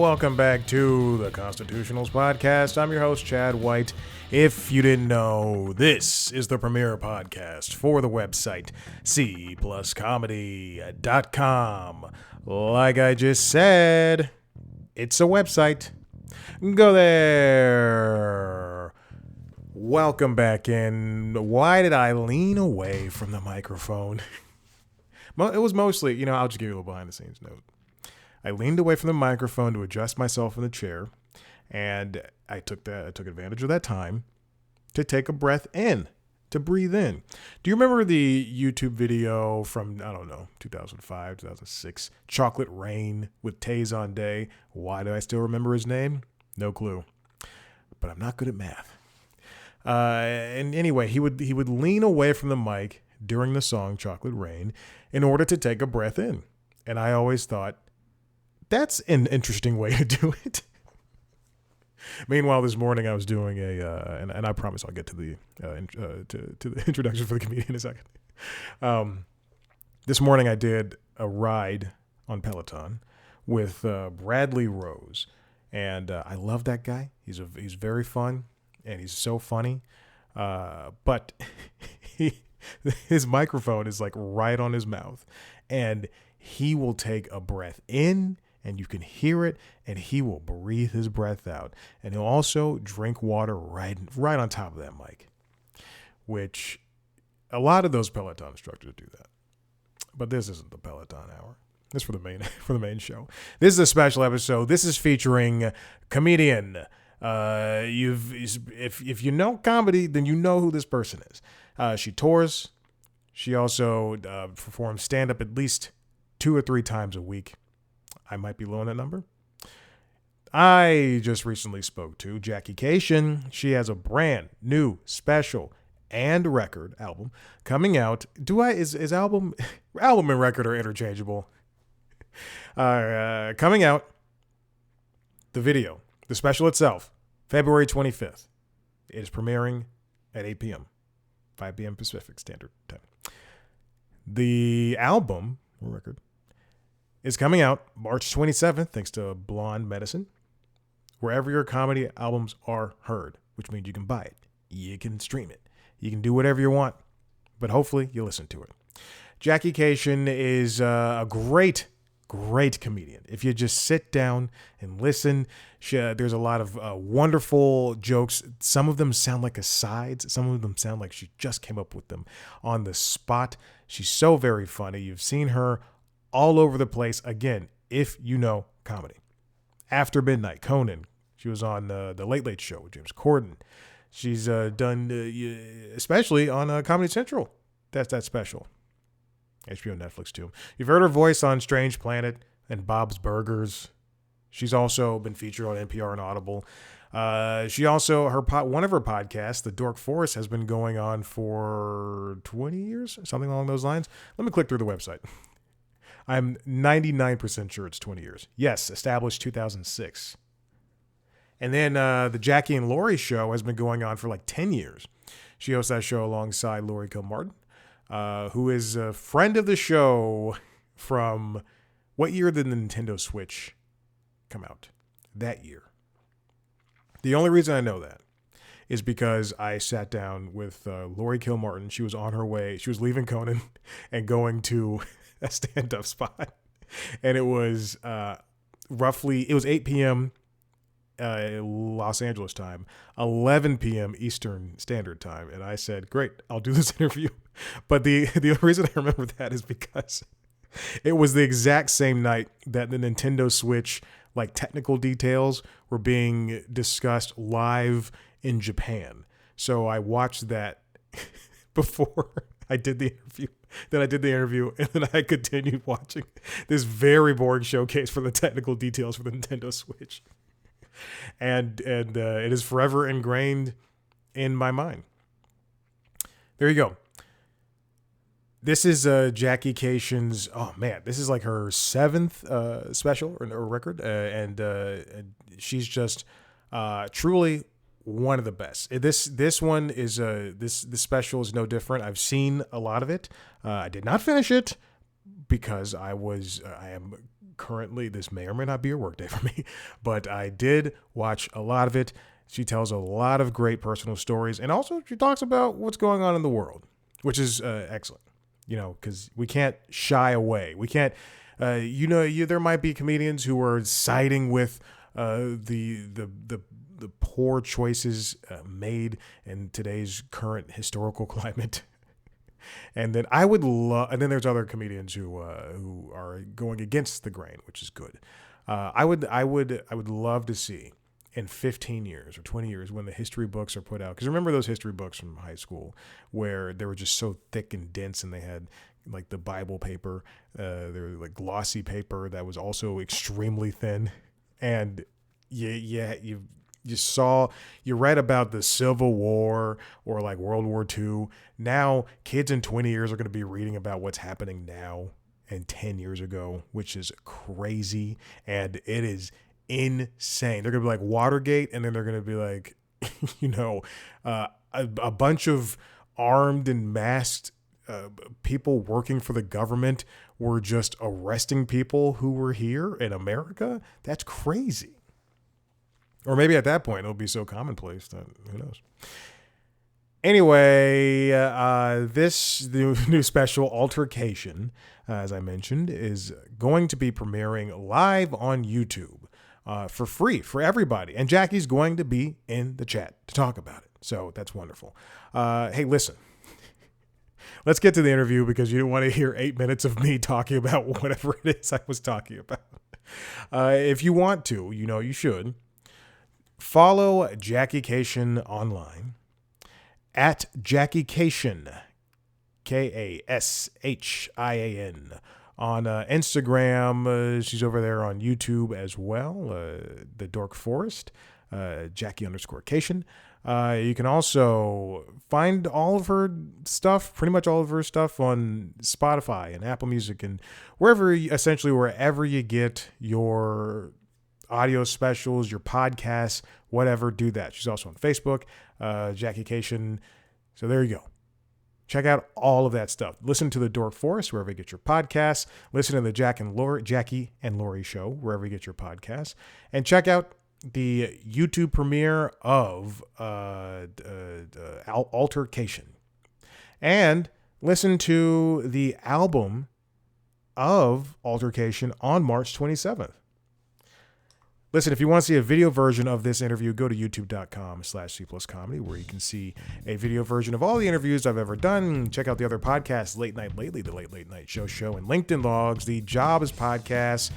welcome back to the Constitutionals Podcast. I'm your host, Chad White. If you didn't know, this is the premier podcast for the website, cpluscomedy.com. Like I just said, it's a website. Go there. Welcome back in. Why did I lean away from the microphone? It was mostly, I'll just give you a little behind the scenes note. I leaned away from the microphone to adjust myself in the chair, and I took advantage of that time to take a breath in, to breathe in. Do you remember the YouTube video from, 2005, 2006, Chocolate Rain with Tay Day? Why do I still remember his name? No clue. But I'm not good at math. And anyway, he would lean away from the mic during the song Chocolate Rain in order to take a breath in. And I always thought, that's an interesting way to do it. Meanwhile, this morning I was doing and I promise I'll get to the to the introduction for the comedian in a second. This morning I did a ride on Peloton with Bradley Rose, and I love that guy. He's very fun and he's so funny, but his microphone is like right on his mouth, and he will take a breath in. And you can hear it, and he will breathe his breath out. And he'll also drink water right on top of that mic, which a lot of those Peloton instructors do that. But this isn't the Peloton hour. This is for the main show. This is a special episode. This is featuring comedian. If you know comedy, then you know who this person is. She tours. She also performs stand-up at least 2 or 3 times a week. I might be low on that number. I just recently spoke to Jackie Kashian. She has a brand new special and record album coming out. Is album and record are interchangeable? Coming out. The video, the special itself, February 25th. It is premiering at 8 p.m., 5 p.m. Pacific Standard Time. The album record is coming out March 27th, thanks to Blonde Medicine, wherever your comedy albums are heard, which means you can buy it, you can stream it, you can do whatever you want, but hopefully you listen to it. Jackie Kashian is a great comedian. If you just sit down and listen, there's a lot of wonderful jokes. Some of them sound like asides. Some of them sound like she just came up with them on the spot. She's so very funny. You've seen her all over the place. Again, if you know comedy. After Midnight, Conan. She was on the Late Late Show with James Corden. She's done, especially on Comedy Central. That's that special. HBO, Netflix too. You've heard her voice on Strange Planet and Bob's Burgers. She's also been featured on NPR and Audible. She also, one of her podcasts, The Dork Forest, has been going on for 20 years, something along those lines. Let me click through the website. I'm 99% sure it's 20 years. Yes, established 2006. And then the Jackie and Laurie show has been going on for like 10 years. She hosts that show alongside Laurie Kilmartin, who is a friend of the show from what year did the Nintendo Switch come out? That year. The only reason I know that is because I sat down with Laurie Kilmartin. She was on her way. She was leaving Conan and going to a stand-up spot, and it was it was 8 p.m. Los Angeles time, 11 p.m. Eastern Standard Time, and I said, great, I'll do this interview. But the only reason I remember that is because it was the exact same night that the Nintendo Switch like technical details were being discussed live in Japan. So I watched that before I did the interview. Then I did the interview, and then I continued watching this very boring showcase for the technical details for the Nintendo Switch. And it is forever ingrained in my mind. There you go. This is Jackie Kashian's, this is like her 7th special or record, and she's just truly one of the best. This one is this special is no different. I've seen a lot of it. I did not finish it because I am currently, this may or may not be a work day for me, but I did watch a lot of it. She tells a lot of great personal stories, and also she talks about what's going on in the world, which is excellent. Because we can't shy away. We can't. There might be comedians who are siding with the poor choices made in today's current historical climate. And then I would love, and then there's other comedians who are going against the grain, which is good. I would love to see in 15 years or 20 years when the history books are put out. Because remember those history books from high school where they were just so thick and dense, and they had like the Bible paper, they were like glossy paper that was also extremely thin, and you read about the Civil War or like World War II. Now kids in 20 years are going to be reading about what's happening now and 10 years ago, which is crazy. And it is insane. They're going to be like Watergate. And then they're going to be like, a bunch of armed and masked people working for the government were just arresting people who were here in America. That's crazy. Or maybe at that point it'll be so commonplace that who knows. Anyway, this new special, Altercation, as I mentioned, is going to be premiering live on YouTube for free for everybody. And Jackie's going to be in the chat to talk about it. So that's wonderful. Hey, listen. Let's get to the interview because you don't want to hear 8 minutes of me talking about whatever it is I was talking about. If you want to, you should. Follow Jackie Kashian online at Jackie Kashian, Kashian, on Instagram. She's over there on YouTube as well, The Dork Forest, Jackie_Kashian. You can also find all of her stuff, pretty much all of her stuff, on Spotify and Apple Music and wherever you get your audio specials, your podcasts, whatever, do that. She's also on Facebook, Jackie Kashian. So there you go. Check out all of that stuff. Listen to The Dork Forest wherever you get your podcasts. Listen to the Jackie and Lori show wherever you get your podcasts. And check out the YouTube premiere of Altercation. And listen to the album of Altercation on March 27th. Listen, if you want to see a video version of this interview, go to youtube.com/C+comedy, where you can see a video version of all the interviews I've ever done. Check out the other podcasts, Late Night Lately, the Late Night Show, and LinkedIn Logs, the Jobs podcast,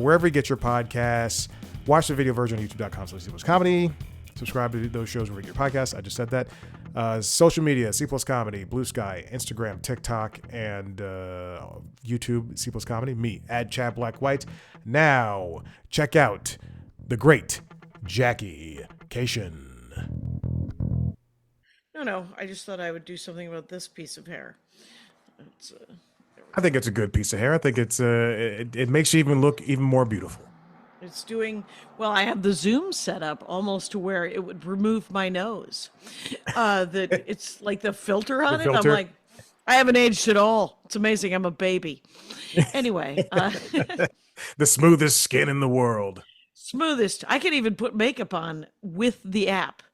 wherever you get your podcasts. Watch the video version on youtube.com/C+comedy. Subscribe to those shows where you get your podcasts. I just said that. Social media, C+ Comedy, Blue Sky, Instagram, TikTok, and YouTube, C+ Comedy. Me, @Chad Black White. Now, check out the great Jackie Kashian. No, I just thought I would do something about this piece of hair. I think it's a good piece of hair. I think it makes you even look even more beautiful. It's doing well. I have the zoom set up almost to where it would remove my nose. It's like the filter on it. I'm like, I haven't aged at all. It's amazing. I'm a baby. Anyway, the smoothest skin in the world. Smoothest. I can even put makeup on with the app.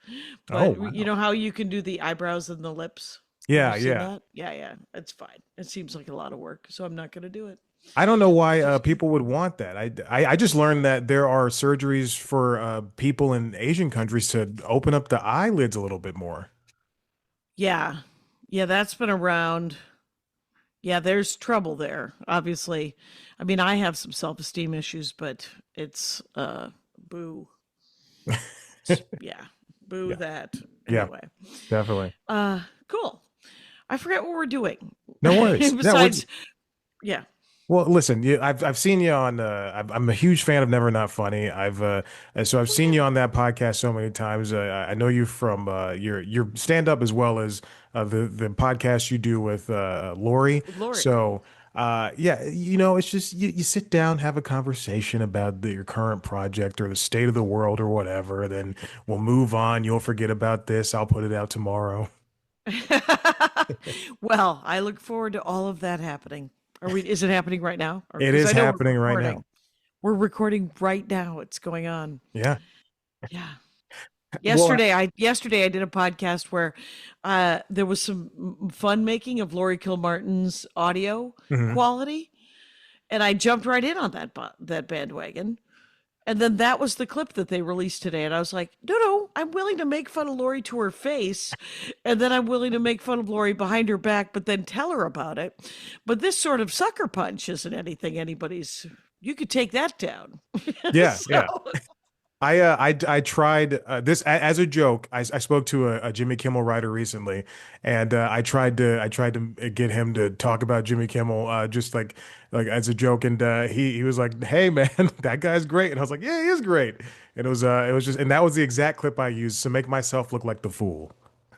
But wow. You know how you can do the eyebrows and the lips? Yeah. Yeah. It's fine. It seems like a lot of work, so I'm not going to do it. I don't know why people would want that. I just learned that there are surgeries for people in Asian countries to open up the eyelids a little bit more. Yeah, that's been around. Yeah, there's trouble there, obviously. I mean, I have some self-esteem issues, but it's boo. Boo yeah. That. Anyway. Yeah, definitely. Cool. I forget what we're doing. No worries. Besides, yeah. Well, listen, I've seen you on. I'm a huge fan of Never Not Funny. So I've seen you on that podcast so many times. I know you from your stand up as well as the podcast you do with Lori. So it's just you sit down, have a conversation about your current project or the state of the world or whatever. Then we'll move on. You'll forget about this. I'll put it out tomorrow. Well, I look forward to all of that happening. Are we? Is it happening right now? Or It because is I know we're happening right recording. now. We're recording right now. It's going on. Yeah. Yeah. Well, Yesterday I did a podcast where there was some fun making of Laurie Kilmartin's audio mhm. quality, and I jumped right in on that bandwagon. And then that was the clip that they released today, and I was like, no, I'm willing to make fun of Lori to her face, and then I'm willing to make fun of Lori behind her back, but then tell her about it. But this sort of sucker punch isn't anything anybody's. You could take that down. Yeah, So yeah. I tried this as a joke. I spoke to a Jimmy Kimmel writer recently, and I tried to get him to talk about Jimmy Kimmel just like as a joke, and he was like, "Hey man, that guy's great," and I was like, "Yeah, he is great." And it was just, and that was the exact clip I used to make myself look like the fool.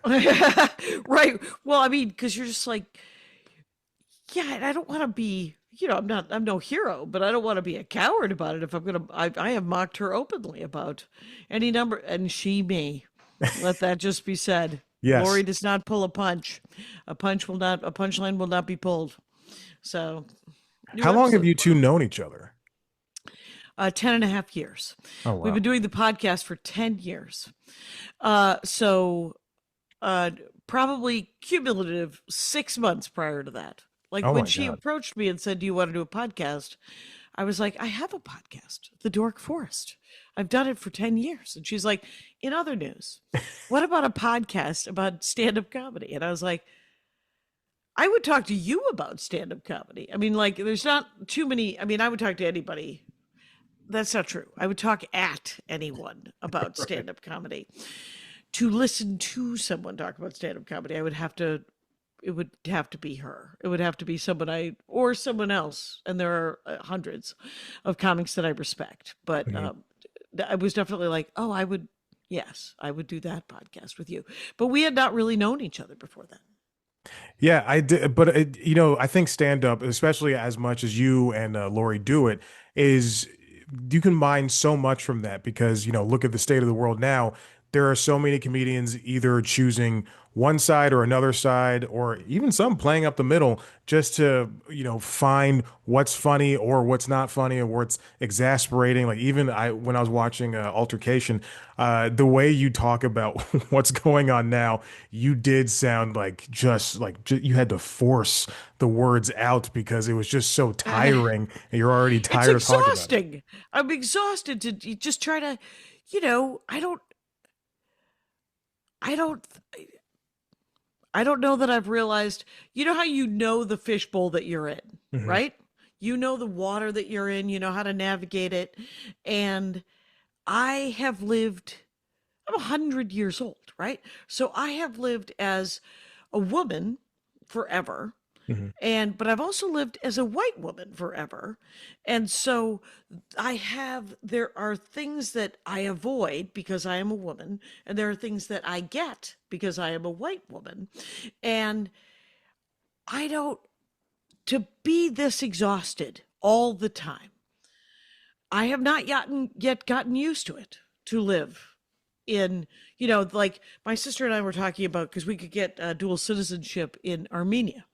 right. Well, I mean, because you're just like, yeah, and I don't want to be, I'm no hero, but I don't want to be a coward about it. If I'm gonna, I have mocked her openly about any number, and she me. Let that just be said. Yes. Lori does not pull a punch. A punchline will not be pulled. So, new How long have episode you for two known each other? 10 and a half years. Oh We've been wow. doing the podcast for 10 years. So uh, probably cumulative 6 months prior to that. Like Oh when my she God. approached me and said, "Do you want to do a podcast?" I was like, "I have a podcast, The Dork Forest. I've done it for 10 years." And she's like, "In other news, what about a podcast about stand up comedy?" And I was like, "I would talk to you about stand up comedy. I mean, like, there's not too many. I mean, I would talk to anybody. That's not true. I would talk at anyone about Right. stand up comedy. To listen to someone talk about stand up comedy, it would have to be her. It would have to be someone or someone else. And there are hundreds of comics that I respect. But Mhm. I was definitely like, oh, yes, I would do that podcast with you. But we had not really known each other before that. Yeah, I did, but I think stand up, especially as much as you and Lori do it, is you can mine so much from that because look at the state of the world now. There are so many comedians either choosing one side or another side, or even some playing up the middle just to find what's funny or what's not funny or what's exasperating. Like even when I was watching Altercation, the way you talk about what's going on now, you did sound like you had to force the words out because it was just so tiring and you're already It's tired of talking about it. exhausting. I'm exhausted to just try to, I don't I don't know that I've realized, how you know the fishbowl that you're in, Hmm. right? You know the water that you're in, you know how to navigate it. And I have lived, I'm 100 years old, right? So I have lived as a woman forever, Hmm. but I've also lived as a white woman forever. And so there are things that I avoid because I am a woman, and there are things that I get because I am a white woman. And I don't, to be this exhausted all the time, I have not yet gotten used to it, to live in, like my sister and I were talking about, because we could get dual citizenship in Armenia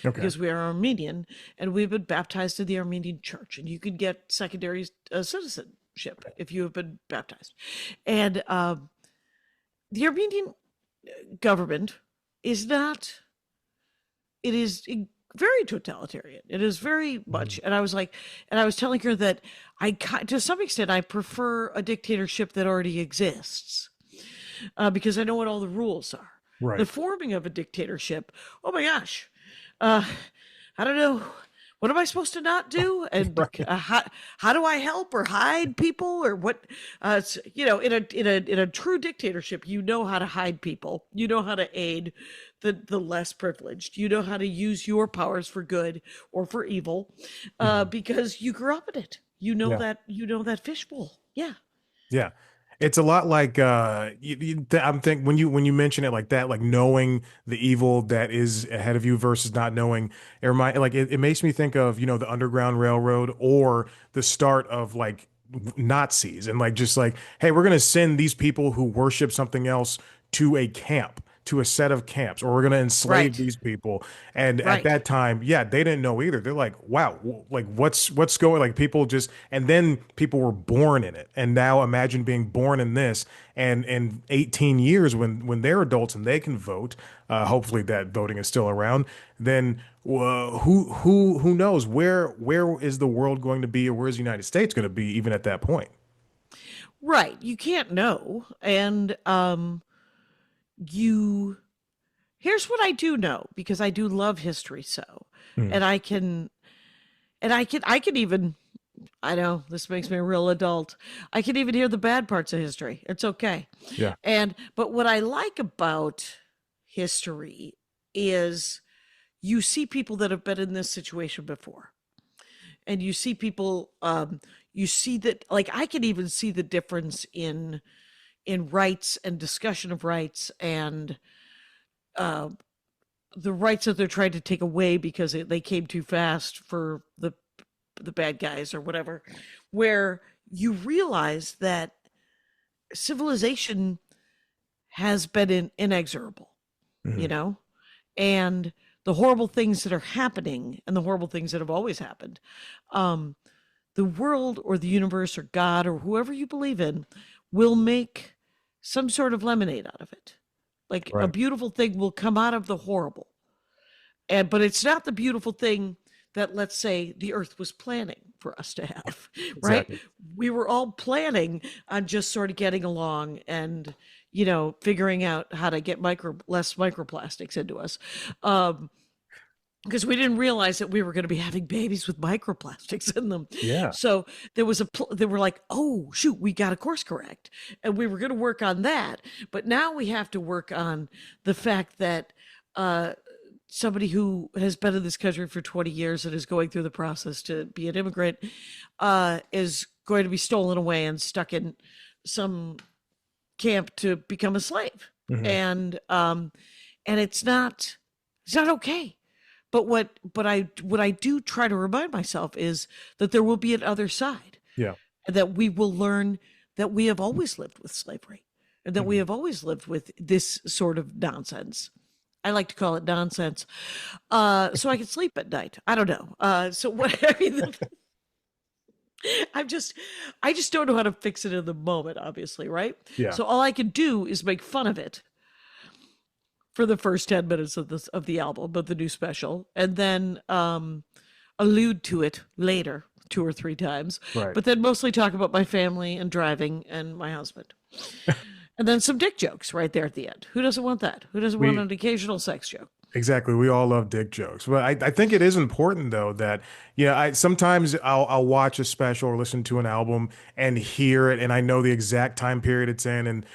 Okay. because we are Armenian and we've been baptized in the Armenian church, and you can get secondary citizenship if you have been baptized. And the Armenian government is not, it is very totalitarian. It is very Mhm. much. And I was like, and I was telling her that to some extent, I prefer a dictatorship that already exists because I know what all the rules are. The Right. forming of a dictatorship, oh my gosh, uh, I don't know. What am I supposed to not do? And Right. how do I help or hide people or what? In a true dictatorship, you know how to hide people. You know how to aid the less privileged. You know how to use your powers for good or for evil, Mhm. because you grew up in it. Yeah. You know that fishbowl. Yeah. Yeah. It's a lot like I'm think when you mention it like that, like knowing the evil that is ahead of you versus not knowing, it makes me think of, the Underground Railroad or the start of like Nazis and like just like, hey, we're gonna send these people who worship something else to a camp to a set of camps, or we're going to enslave Right. these people. And at Right. that time, yeah, they didn't know either. They're like, wow, like what's going, like people just, and then people were born in it. And now imagine being born in this, and in 18 years when they're adults and they can vote, hopefully that voting is still around, then who knows where is the world going to be, or where's the United States going to be even at that point? Right. You can't know. And you here's what I do know, because I do love history so. Mm, And I can even, I know this makes me a real adult. I can even hear the bad parts of history. It's okay. yeah. But what I like about history is you see people that have been in this situation before. And you see people, you see that, like, I can even see the difference in rights and discussion of rights, and uh, the rights that they're trying to take away because they came too fast for the bad guys or whatever, where you realize that civilization has been inexorable, you Mhm. know, and the horrible things that are happening and the horrible things that have always happened. Um, the world or the universe or God or whoever you believe in will make some sort of lemonade out of it. Like a Right. beautiful thing will come out of the horrible. But it's not the beautiful thing that, let's say, the earth was planning for us to have, right? Exactly. We were all planning on just sort of getting along and, figuring out how to get less microplastics into us. Um, because we didn't realize that we were going to be having babies with microplastics in them. Yeah. So they were like, oh shoot, we got to course correct, and we were going to work on that. But now we have to work on the fact that uh, somebody who has been in this country for 20 years and is going through the process to be an immigrant is going to be stolen away and stuck in some camp to become a slave, Hmm. and it's not okay. But what I do try to remind myself is that there will be an other side, Yeah. and that we will learn that we have always lived with slavery, and that we Mhm. have always lived with this sort of nonsense. I like to call it nonsense, so I can sleep at night. I don't know. So what I mean, I'm just, I just don't know how to fix it in the moment, obviously, right? Yeah. So all I can do is make fun of it for the first 10 minutes of the album, of the new special, and then allude to it later 2 or 3 times, Right. but then mostly talk about my family and driving and my husband. And then some dick jokes right there at the end. Who doesn't want that? Who doesn't want We an occasional sex joke? Exactly. We all love dick jokes. But I think it is important though that, I sometimes I'll watch a special or listen to an album and hear it and I know the exact time period it's in, and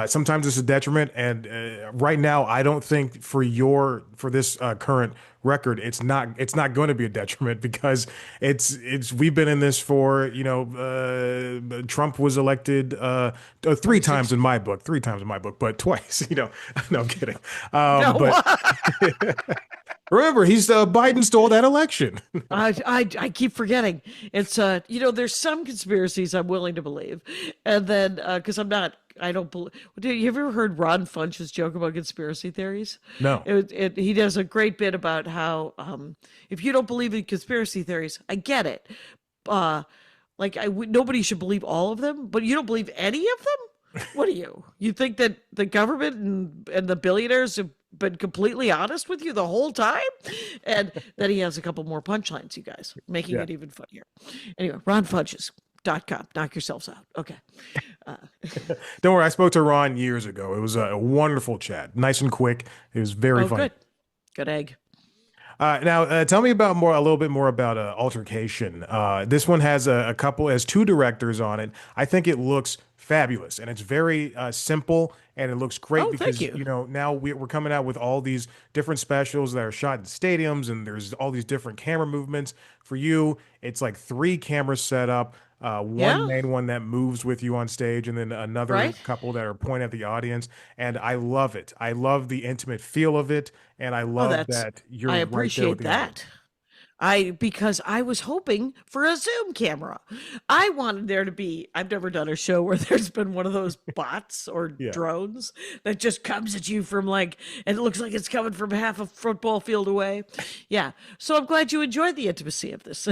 sometimes it's a detriment. And right now I don't think for this current record it's not going to be a detriment because it's we've been in this for, Trump was elected 26. three times in my book, but twice, no, I'm kidding. No. But remember, he's Biden stole that election. I keep forgetting. It's there's some conspiracies I'm willing to believe, and then because I don't believe. Do you ever heard Ron Funch's joke about conspiracy theories? No. He does a great bit about how if you don't believe in conspiracy theories, I get it. Uh, like nobody should believe all of them, but you don't believe any of them. What do you? You think that the government and the billionaires have been completely honest with you the whole time? And then he has a couple more punchlines, you guys, making Yeah. it even funnier. Anyway, ronfunches.com. Knock yourselves out. Okay. Uh, Don't worry. I spoke to Ron years ago. It was a wonderful chat. Nice and quick. It was very oh, funny. good. Good egg. Now, tell me a little bit more about Altercation. This one has has two directors on it. I think it looks fabulous and it's very simple and it looks great Oh, thank because, you. now we're coming out with all these different specials that are shot in stadiums and there's all these different camera movements. For you, it's like three cameras set up. One Yeah. main one that moves with you on stage, and then another Right. couple that are pointing at the audience. And I love it. I love the intimate feel of it, and I Oh, love that you're I right there with appreciate the audience. that. Because I was hoping for a Zoom camera. I wanted there to be, I've never done a show where there's been one of those bots or Yeah. drones that just comes at you from like, and it looks like it's coming from half a football field away. Yeah. So I'm glad you enjoyed the intimacy of this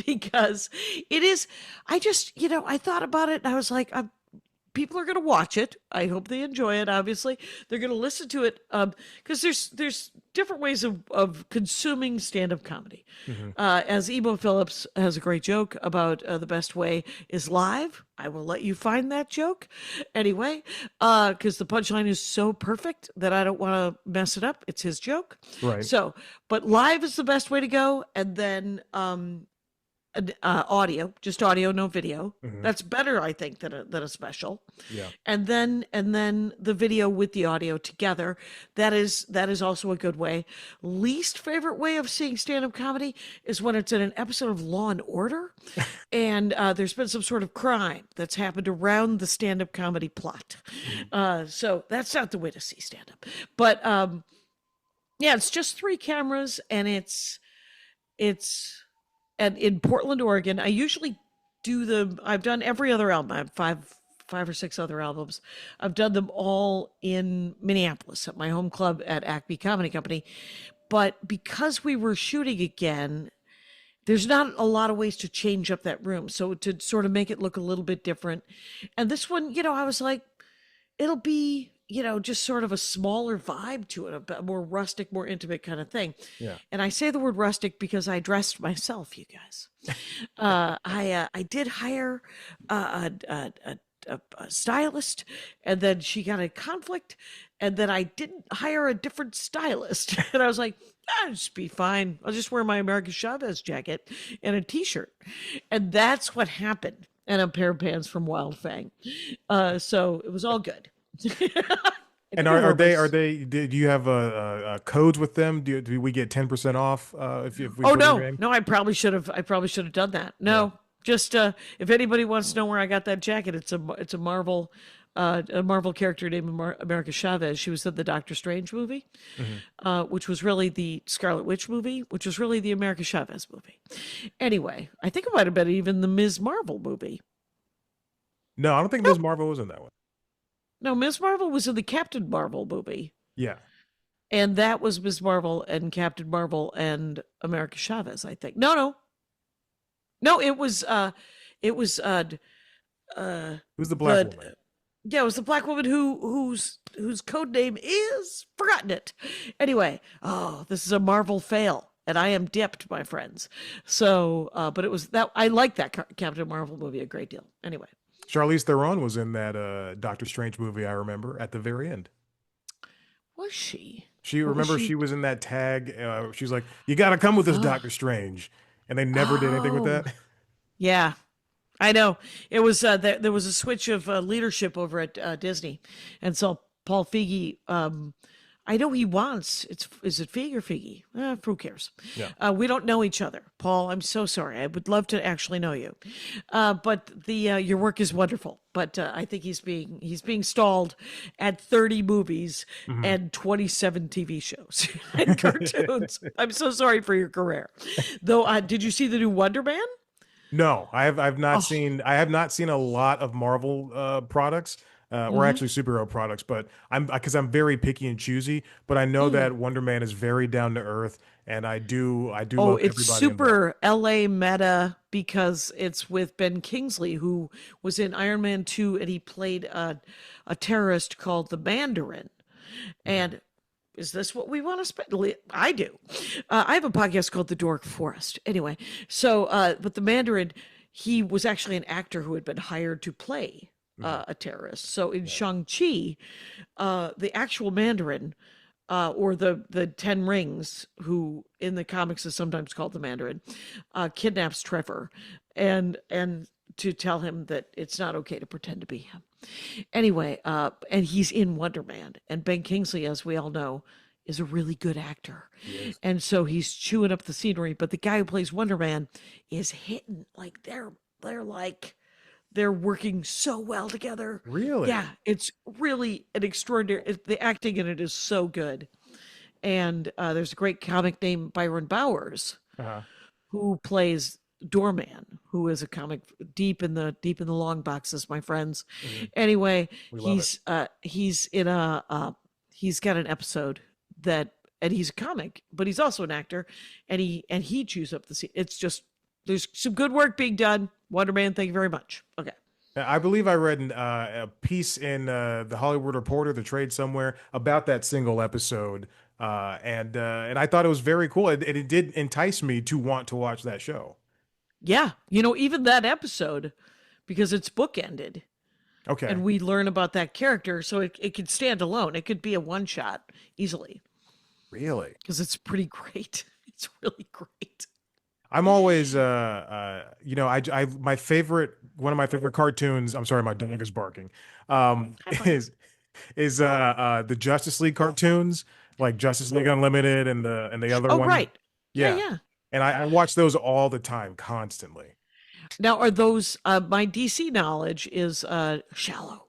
because it is, I just, I thought about it and I was like, people are going to watch it. I hope they enjoy it. Obviously, they're going to listen to it because there's different ways of consuming stand-up comedy. Hmm. As Emo Phillips has a great joke about the best way is live. I will let you find that joke anyway, because the punchline is so perfect that I don't want to mess it up. It's his joke. Right. So, but live is the best way to go, and then audio, just audio, no video. Hmm. That's better, I think, than a special. Yeah. And then the video with the audio together. That is also a good way. Least favorite way of seeing stand-up comedy is when it's in an episode of Law and Order, and there's been some sort of crime that's happened around the stand-up comedy plot. So that's not the way to see stand-up. But yeah, it's just three cameras, and it's and in Portland, Oregon. I usually I've done every other album. I have five or six other albums. I've done them all in Minneapolis at my home club at Acme Comedy Company. But because we were shooting again, there's not a lot of ways to change up that room. So to sort of make it look a little bit different. And this one, I was like, it'll be, just sort of a smaller vibe to it, a more rustic, more intimate kind of thing. Yeah. And I say the word rustic because I dressed myself, you guys. I did hire a stylist, and then she got a conflict, and then I didn't hire a different stylist. And I was like, I'll just be fine. I'll just wear my American Chavez jacket and a t-shirt. And that's what happened. And a pair of pants from Wild Fang. So it was all good. And are they? Do you have codes with them? Do we get 10% off if we? Oh put your no, name? no! I probably should have. I probably should have done that. No, just if anybody wants to know where I got that jacket, it's a Marvel character named America Chavez. She was in the Doctor Strange movie, which was really the Scarlet Witch movie, which was really the America Chavez movie. Anyway, I think it might have been even the Ms. Marvel movie. No, I don't think Ms. Marvel was in that one. No, Ms. Marvel was in the Captain Marvel movie. Yeah. And that was Ms. Marvel and Captain Marvel and America Chavez, I think. No, it was Who's the black woman? Yeah, it was the black woman whose code name is forgotten it. Anyway, this is a Marvel fail, and I am dipped, my friends. So, but it was that I like that Captain Marvel movie a great deal. Anyway, Charlize Theron was in that Doctor Strange movie. I remember at the very end. was she? She was in that tag. She's like, "You got to come with us, Doctor Strange," and they never did anything with that. Yeah, I know. It was there was a switch of leadership over at Disney, and so Paul Feige. I know he wants. Is it Feige or Feige? Who cares? Yeah. We don't know each other, Paul. I'm so sorry. I would love to actually know you, but your work is wonderful. But I think he's being stalled at 30 movies and 27 TV shows and cartoons. I'm so sorry for your career. Though, did you see the new Wonder Man? No, I've not seen. I have not seen a lot of Marvel products. Or actually superhero products, but I'm very picky and choosy. But I know that Wonder Man is very down to earth, and I do love everybody. It's super LA meta because it's with Ben Kingsley, who was in Iron Man 2, and he played a terrorist called the Mandarin. And is this what we want to spend? I do. I have a podcast called The Dork Forest. Anyway, so but the Mandarin, he was actually an actor who had been hired to play a terrorist. So in Shang-Chi, the actual Mandarin, or the Ten Rings, who in the comics is sometimes called the Mandarin, kidnaps Trevor and to tell him that it's not okay to pretend to be him. Anyway, and he's in Wonder Man. And Ben Kingsley, as we all know, is a really good actor. Yes. And so he's chewing up the scenery. But the guy who plays Wonder Man is hitting, like they're working so well together. Really? Yeah, it's really an extraordinary. The acting in it is so good, And there's a great comic named Byron Bowers Uh-huh. who plays Doorman, who is a comic deep in the long boxes, my friends. Hmm. Anyway, We love it. he's in a he's got an episode that, and he's a comic, but he's also an actor, and he chews up the scene. It's just, there's some good work being done. Wonder Man, thank you very much. Okay. I believe I read a piece in the Hollywood Reporter, the trade somewhere, about that single episode, and I thought it was very cool. It did entice me to want to watch that show. Yeah, even that episode, because it's bookended Okay, and we learn about that character, so it could stand alone. It could be a one shot easily really. because it's pretty great. It's really great. I'm always, my favorite, one of my favorite cartoons. I'm sorry, my dog is barking. High five. Is the Justice League cartoons, like Justice League Unlimited and the other Oh, one. right. Yeah, Yeah, yeah. and I watch those all the time, constantly. Now, are those, my DC knowledge is shallow.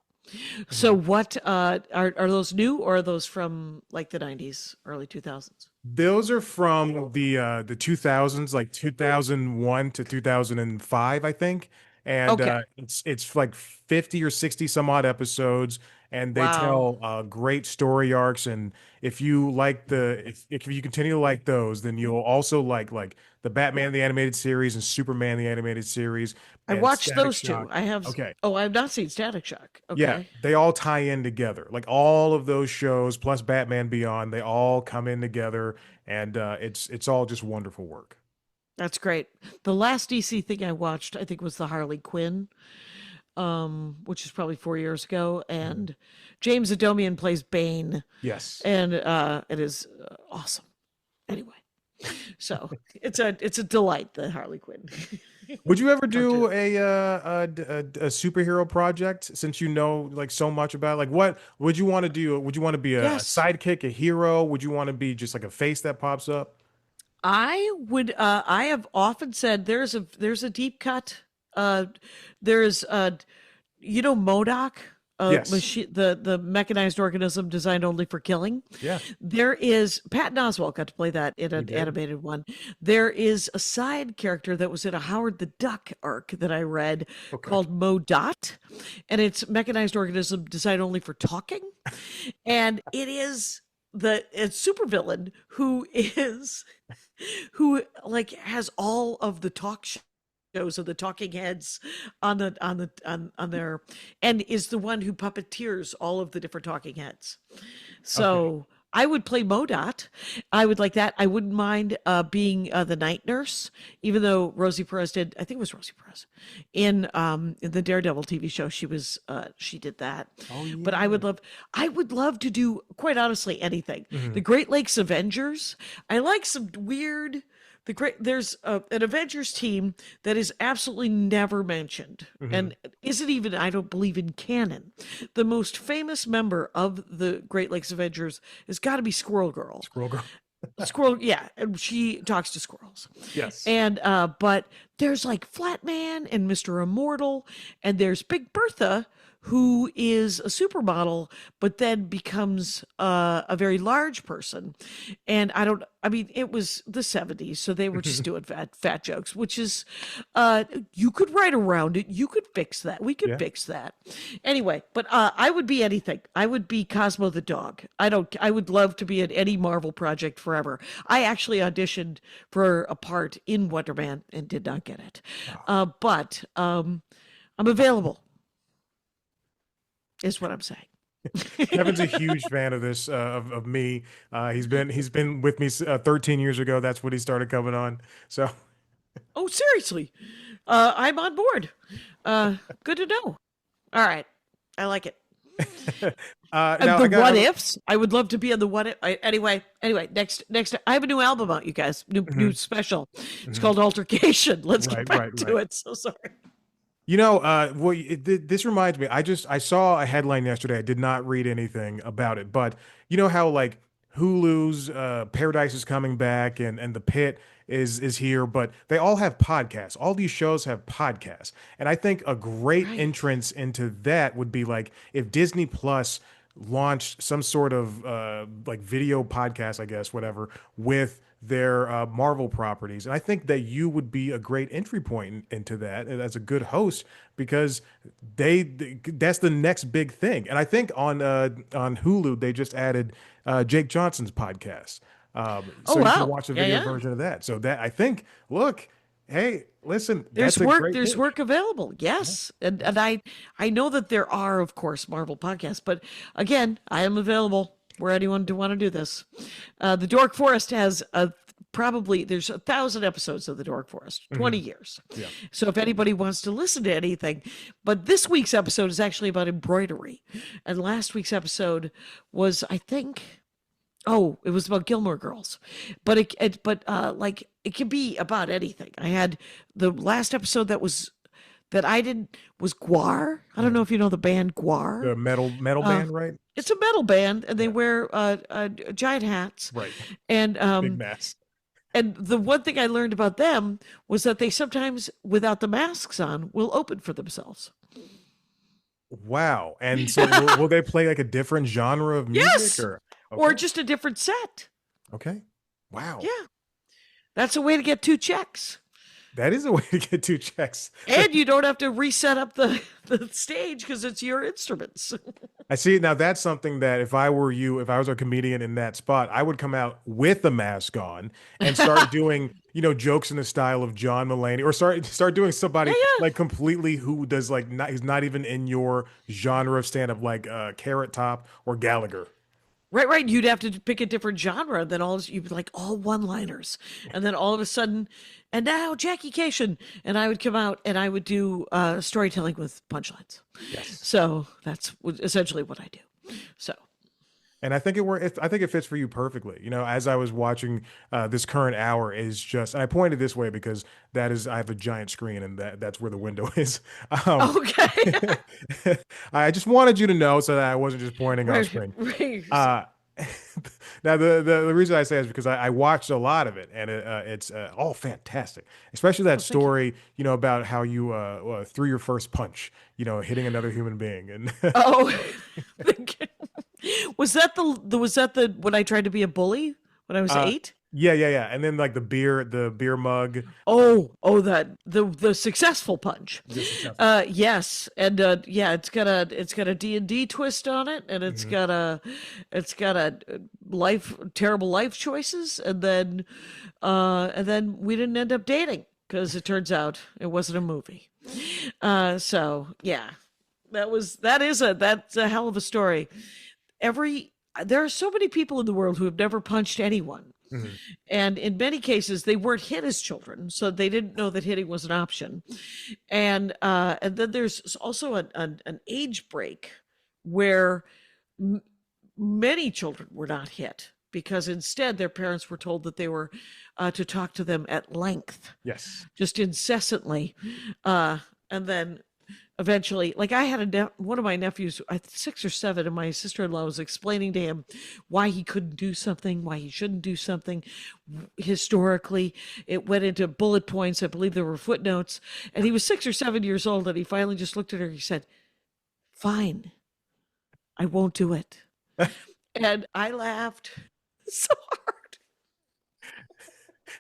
So, Mhm. what are those new, or are those from like the 90s, early 2000s? Those are from the 2000s, like 2001 to 2005, I think. And Okay. it's like 50 or 60 some odd episodes, and they Wow. tell great story arcs. And if you like if you continue to like those, then you'll also like the Batman the animated series and Superman the animated series I and watched Static those two. Shock. I have, Okay. oh, I've not seen Static Shock. Yeah, Okay. they all tie in together. Like all of those shows plus Batman Beyond, they all come in together, and it's all just wonderful work. That's great. The last DC thing I watched, I think, was the Harley Quinn, which is probably 4 years ago. Mhm. And James Adomian plays Bane, Yes. and it is awesome. Anyway, so it's a delight, the Harley Quinn Would you ever do cartoon. a superhero project since you know like so much about it? Like what would you want to do? Would you want to be a Yes, sidekick, a hero? Would you want to be just like a face that pops up? I would. I have often said there's a deep cut. Uh, there's Modoc, Yes. machine, the mechanized organism designed only for killing. Yeah, There is Patton Oswalt got to play that in he an did. animated one. There is a side character that was in a Howard the Duck arc that I read Okay. called Modot, and it's mechanized organism designed only for talking, and it is it's supervillain who like has all of the talk shows of the talking heads on their, and is the one who puppeteers all of the different talking heads. Okay. So I would play Modot. I would like that. I wouldn't mind being the night nurse, even though Rosie Perez did. I think it was Rosie Perez in the Daredevil TV show. She did that. Oh But yeah. I would love to do, quite honestly, anything. The Mhm. Great Lakes Avengers. I like some weird. There's an Avengers team that is absolutely never mentioned Mhm. and isn't even, I don't believe, in canon. The most famous member of the Great Lakes Avengers has got to be Squirrel Girl. Squirrel Girl. Squirrel, yeah, and she talks to squirrels. Yes. And but there's like Flatman and Mr. Immortal, and there's Big Bertha, who is a supermodel, but then becomes a very large person. And I mean, it was the 70s, so they were just doing fat jokes, which is, you could write around it. You could fix that. We could Yeah. fix that. Anyway, but I would be anything. I would be Cosmo the dog. I would love to be in any Marvel project forever. I actually auditioned for a part in Wonder Man and did not get it. Oh. But I'm available, is what I'm saying. Kevin's a huge fan of this of me. He's been with me 13 years ago. That's when he started coming on. So Oh, seriously. I'm on board. Good to know. All right. I like it. now The I got what I, ifs. I would love to be on the what if. Anyway, next. I have a new album out, you guys. New Mhm, special. It's mhm. called Altercation. Let's get Right, back right, to right. it. So sorry. This reminds me. I saw a headline yesterday. I did not read anything about it, but you know how like Hulu's Paradise is coming back and The Pit is here, but they all have podcasts. All these shows have podcasts, and I think a great Right. entrance into that would be like if Disney Plus launched some sort of like video podcast, I guess, whatever, with their Marvel properties. And I think that you would be a great entry point into that as a good host because that's the next big thing. And I think on Hulu they just added Jake Johnson's podcast. Oh So you can wow. watch the Yeah, video yeah. version of that. So that I think, look, hey, listen, There's that's a work. great There's pitch. work available. Yes, and I know that there are, of course, Marvel podcasts, but again, I am available where anyone to want to do this. The Dork Forest has a probably there's 1,000 episodes of the Dork Forest, Hmm. 20 years. Yeah. So if anybody wants to listen to anything, but this week's episode is actually about embroidery, and last week's episode was, I think. Oh, it was about Gilmore Girls, but like it can be about anything. I had the last episode that I didn't was Guar. I don't know Mhm. if you know the band Guar. The metal Uh, band, right? it's a metal band, and they Yeah. wear giant hats. Right. And Big mass. the one thing I learned about them was that they sometimes, without the masks on, will open for themselves. Wow. And so will they play like a different genre of music Yes, or or okay. just a different set. Okay. Wow. Yeah, that's a way to get two checks. That is a way to get two checks. And you don't have to reset up the stage because it's your instruments. I see. Now that's something that if I were you, if I was a comedian in that spot, I would come out with the mask on and start doing, jokes in the style of John Mulaney, or start doing Yeah, somebody yeah. like completely who does like not, he's not even in your genre of stand up, like Carrot Top or Gallagher. Right, right. You'd have to pick a different genre. Then you'd be like all one-liners, and then all of a sudden, and now Jackie Cation, and I would come out and I would do storytelling with punchlines. Yes. So that's essentially what I do. So And I think I think it fits for you perfectly. As I was watching this current hour is just, and I pointed this way because I have a giant screen and that's where the window is. Um, okay, I just wanted you to know so that I wasn't just pointing off right, screen. right. Uh, now the reason I say is because I watched a lot of it and it's all fantastic, especially that Oh, thank you. story, about how you threw your first punch, hitting another human being and Oh, thank you. Was that the when I tried to be a bully when I was uh, 8? yeah, yeah, yeah, and then like the beer mug. Oh, that the successful punch. The successful. Yes, and yeah, it's got a D&D twist on it, and Mhm. it's got a life terrible life choices, and then we didn't end up dating because it turns out it wasn't a movie. So yeah, that's a hell of a story. There are so many people in the world who have never punched anyone. Mhm. And in many cases, they weren't hit as children, so they didn't know that hitting was an option. And then there's also an age break where m- many children were not hit because instead their parents were told that they were to talk to them at length, Yes. just incessantly, and then eventually, like I had one of my nephews, 6 or 7, and my sister-in-law was explaining to him why he couldn't do something, why he shouldn't do something. Historically, it went into bullet points. I believe there were footnotes, and he was 6 or 7 years old, and he finally just looked at her. He said, "Fine, I won't do it," and I laughed so hard.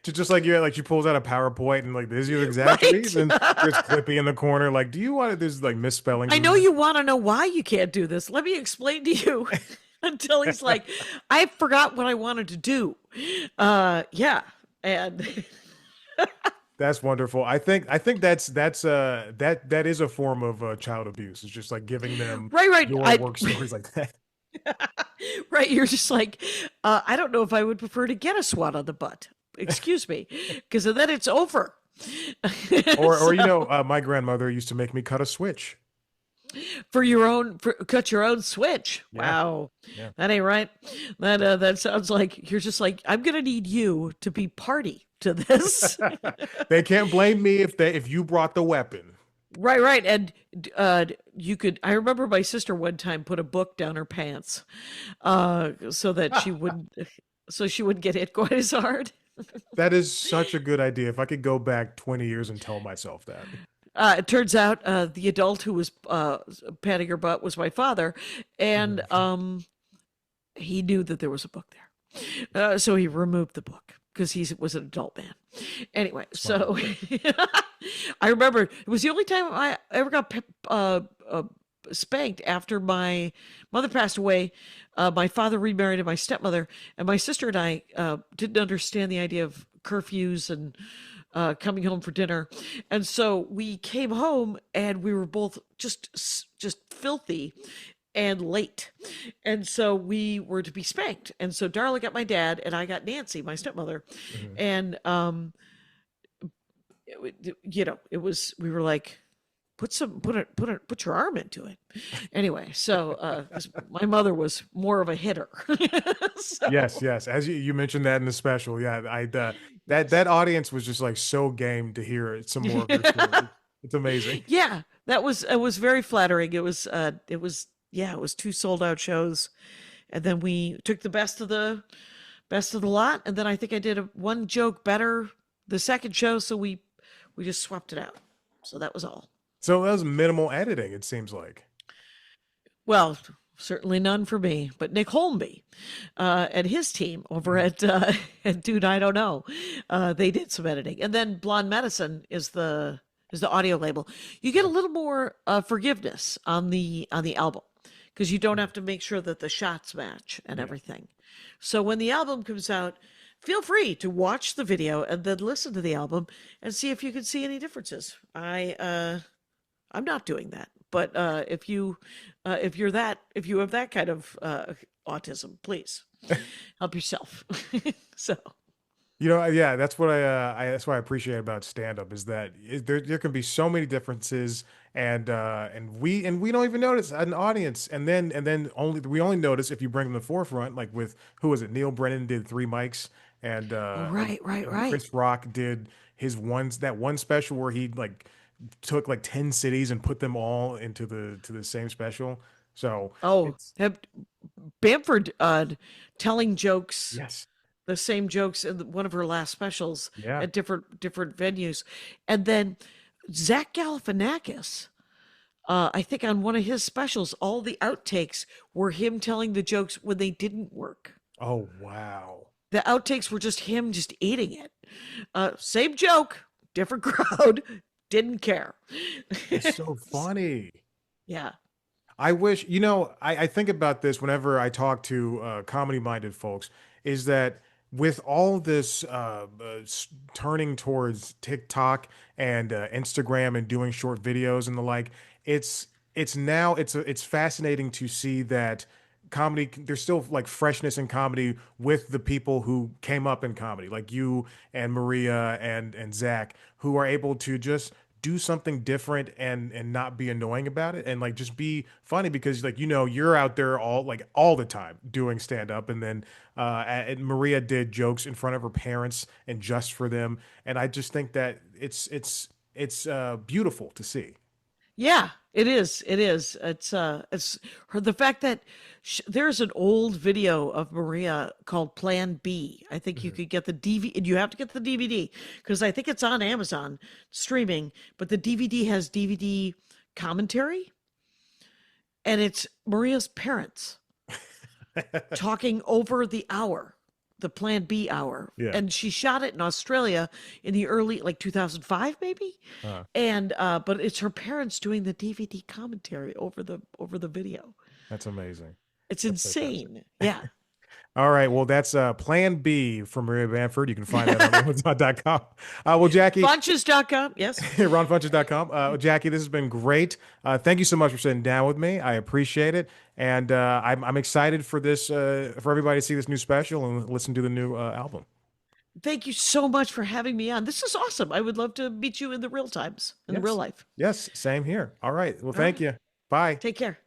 Just like she pulls out a PowerPoint and like this is your exact Right? reason. There's Clippy in the corner. Like, do you want it? There's like misspellings. I know you want to know why you can't do this. Let me explain to you. Until he's like, I forgot what I wanted to do. Yeah. And That's wonderful. I think that is a form of child abuse. It's just like giving them right, right. your work stories like that. Right. You're just like, I don't know if I would prefer to get a swat on the butt. Excuse me. Because then it's over. Or So, my grandmother used to make me cut a switch. cut your own switch. Yeah, Wow. yeah. That ain't right. That sounds like you're just like, I'm going to need you to be party to this. They can't blame me if you brought the weapon. Right, right. And you could, I remember my sister one time put a book down her pants so that she wouldn't get hit quite as hard. That is such a good idea. If I could go back 20 years and tell myself that. It turns out the adult who was patting her butt was my father, and Mhm. he knew that there was a book there. So he removed the book because he was an adult man. Anyway, Smart. so I remember it was the only time I ever got spanked after my mother passed away. My father remarried my stepmother, and my sister and I didn't understand the idea of curfews and coming home for dinner, and so we came home and we were both just filthy and late. And so we were to be spanked. And so Darla got my dad and I got Nancy, my stepmother. Mhm. And it was we were like put your arm into it. Anyway, so 'cause my mother was more of a hitter. Yes, So yes. As you mentioned that in the special, yeah, that yes. audience was just like so game to hear some more of your story. It's amazing. Yeah, that was it was very flattering. It was yeah, it was two sold out shows. And then we took the best of the lot, and then I think I did one joke better the second show, so we just swapped it out. So that was all. So that was minimal editing, it seems like. Well, certainly none for me, but Nick Holmby and his team over Mhm. at Dude I Don't Know, they did some editing, and then Blonde Medicine is the audio label. You get a little more forgiveness on the album because you don't have to make sure that the shots match and Yeah. everything. So when the album comes out, feel free to watch the video and then listen to the album and see if you can see any differences. I'm not doing that. But if you have that kind of autism, please help yourself. So Yeah, that's what that's what I appreciate about stand up is that there can be so many differences and we don't even notice an audience and then only we only notice if you bring them to the forefront like with who was it Neil Brennan did three mics oh, and right. Chris Rock did his one special where he like took like 10 cities and put them all into the same special. So Oh, it's have Bamford telling jokes, yes. the same jokes in one of her last specials Yeah. at different venues, and then Zach Galifianakis. I think on one of his specials, all the outtakes were him telling the jokes when they didn't work. Oh wow. The outtakes were just him just eating it. Same joke, different crowd, didn't care. It's so funny. Yeah. I wish, I think about this whenever I talk to comedy minded folks, is that with all this turning towards TikTok and Instagram and doing short videos and the like, it's it's fascinating to see that comedy there's still like freshness in comedy with the people who came up in comedy like you and Maria and Zach who are able to just do something different and not be annoying about it and like just be funny because like you're out there all the time doing stand up and then and Maria did jokes in front of her parents and just for them and I just think that it's beautiful to see. Yeah, it is. It is. It's her the fact that there's an old video of Maria called Plan B. I think you Mhm. could get the DVD, and you have to get the DVD because I think it's on Amazon streaming, but the DVD has DVD commentary and it's Maria's parents talking over the hour, the Plan B hour. Yeah. And she shot it in Australia in the early, like 2005, maybe. uh, And but it's her parents doing the DVD commentary over the video. that's amazing. It's That's fantastic. insane. Yeah. All right. Well, that's Plan B from Maria Bamford. You can find that on Amazon.com. Well, Jackie, Funches.com. Yes. ronfunches.com. Jackie, this has been great. Thank you so much for sitting down with me. I appreciate it. And I'm excited for for everybody to see this new special and listen to the new album. Thank you so much for having me on. This is awesome. I would love to meet you in the real times, in the real Yes. life. Yes. Same here. All right. Well, All thank right. you. Bye. Take care.